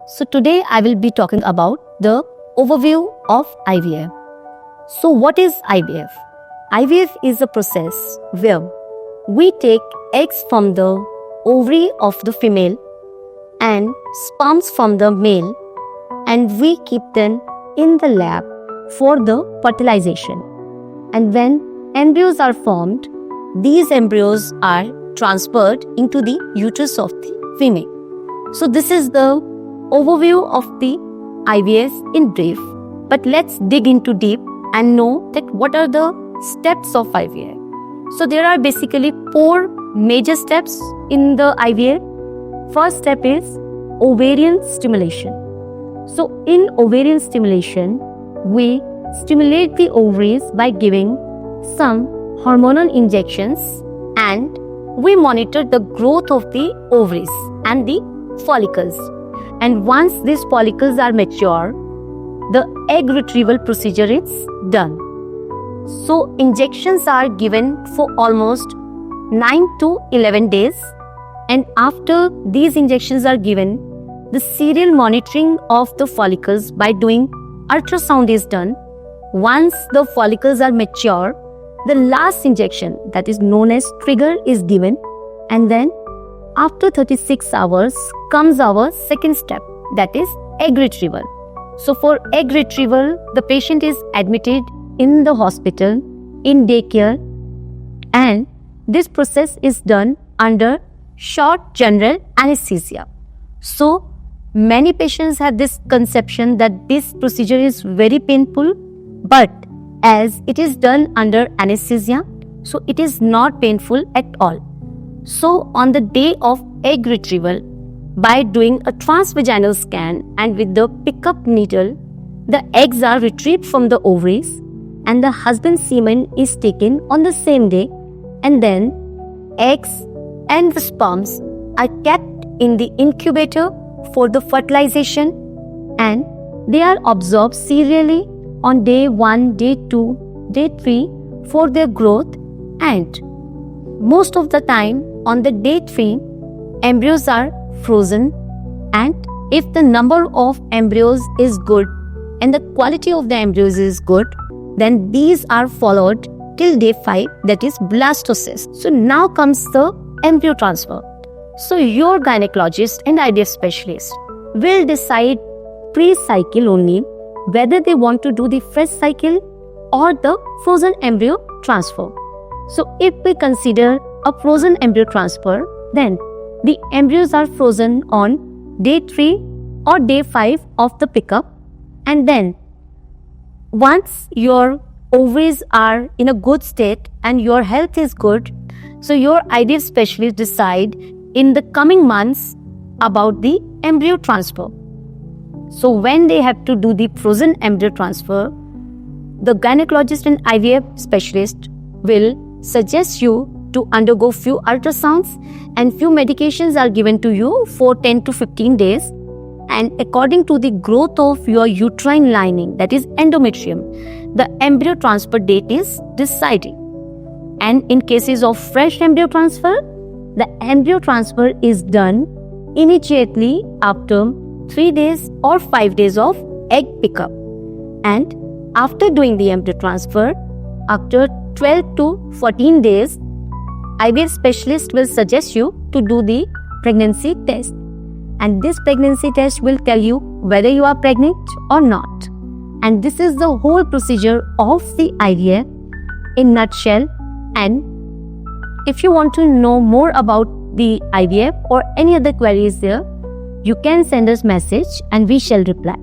So today I will be talking about the overview of IVF. So what is IVF? IVF is a process where we take eggs from the ovary of the female and sperms from the male, and we keep them in the lab for the fertilization. And when embryos are formed, these embryos are transferred into the uterus of the female. So this is the overview of the IVF in brief. But let's dig into deep and know that what are the steps of IVF. So there are basically 4 major steps in the IVF. First step is ovarian stimulation. So in ovarian stimulation, we stimulate the ovaries by giving some hormonal injections, and we monitor the growth of the ovaries and the follicles. And once these follicles are mature, the egg retrieval procedure is done. So injections are given for almost 9 to 11 days, and after these injections are given, the serial monitoring of the follicles by doing ultrasound is done. Once the follicles are mature, the last injection, that is known as trigger, is given, and then after 36 hours comes our second step, that is egg retrieval. So for egg retrieval, the patient is admitted in the hospital, in daycare, and this process is done under short general anesthesia. So many patients have this conception that this procedure is very painful, but as it is done under anesthesia, so it is not painful at all. So on the day of egg retrieval, by doing a transvaginal scan and with the pickup needle, the eggs are retrieved from the ovaries and the husband's semen is taken on the same day, and then eggs and the sperms are kept in the incubator for the fertilization, and they are observed serially on day 1, day 2, day 3 for their growth, and most of the time on the day 3, embryos are frozen, and if the number of embryos is good and the quality of the embryos is good, then these are followed till day 5, that is blastocyst. So now comes the embryo transfer. So your gynecologist and IVF specialist will decide pre-cycle only whether they want to do the fresh cycle or the frozen embryo transfer. So if we consider a frozen embryo transfer, then the embryos are frozen on day 3 or day 5 of the pickup, and then once your ovaries are in a good state and your health is good, so your IVF specialist decide in the coming months about the embryo transfer. So when they have to do the frozen embryo transfer, the gynecologist and IVF specialist will suggest you to undergo few ultrasounds, and few medications are given to you for 10 to 15 days, and according to the growth of your uterine lining, that is endometrium, the embryo transfer date is decided. And in cases of fresh embryo transfer, the embryo transfer is done immediately after 3 days or 5 days of egg pickup. And after doing the embryo transfer, after 12 to 14 days, IVF specialist will suggest you to do the pregnancy test. And this pregnancy test will tell you whether you are pregnant or not. And this is the whole procedure of the IVF in nutshell. And if you want to know more about the IVF or any other queries there, you can send us message and we shall reply.